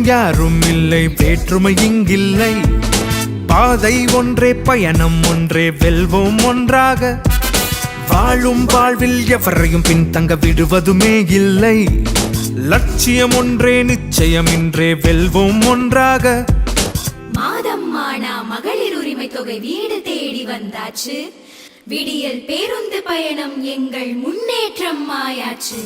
யாரும் இல்லை, வேற்றுமை இங்கில்லை. பாதை ஒன்றே, பயணம் ஒன்றே, வெல்வோம் ஒன்றாக. வாழும் வாழ்வில் எவரையும் பின்தங்க விடுவதுமே இல்லை. லட்சியம் ஒன்றே, நிச்சயம் இன்றே, வெல்வோம் ஒன்றாக. மாதம் மானா மகளிர் உரிமை தொகை வீடு தேடி வந்தாச்சு. விடியல் பேருந்து பயணம் எங்கள் முன்னேற்றம் ஆயாச்சு.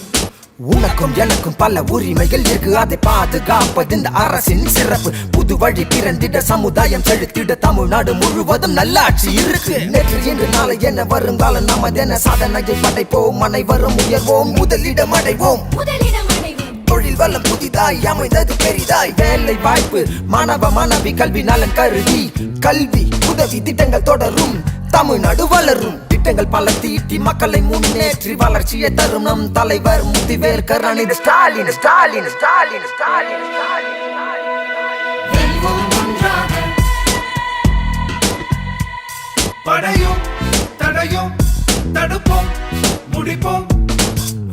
உனக்கும் எனக்கும் பல உரிமைகள் இருக்கு, அதை பாதுகாப்பது இந்த அரசின் சிறப்பு. புது வழி பிறந்திட, சமுதாயம் செலுத்திட, தமிழ்நாடு முழுவதும் நல்லாட்சி இருக்கு. நேற்று இன்று நாளை என வருங்காலம் நமதென சாதனையை படைப்போம். அனைவரும் உயர்வோம், முதலிடம் அடைவோம். தொழில் வளம் புதிதாய் அமைந்தது பெரிதாய். வேலை வாய்ப்பு, மாணவ மாணவி கல்வி நலன் கருதி, கல்வி உதவி திட்டங்கள் தொடரும், தமிழ்நாடு வளரும். திட்டங்கள் பல தீட்டி மக்களை முன்னேற்றி வளர்ச்சியை தரும் நம் தலைவர் முத்துவேல் கருணாநிதி ஸ்டாலின். ஸ்டாலின் ஸ்டாலின் ஸ்டாலின் படையோம் தடையோம் தடுப்போம் முடிப்போம்,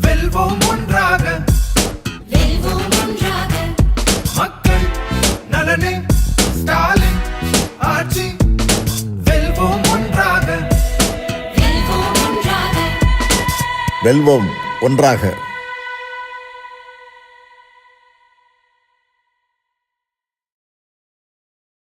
வெல்வோம் ஒன்றாக. மக்கள் நலனே ஸ்டாலின் ஆட்சி, வெல்வோம் ஒன்றாக. வெல்வோம் ஒன்றாக.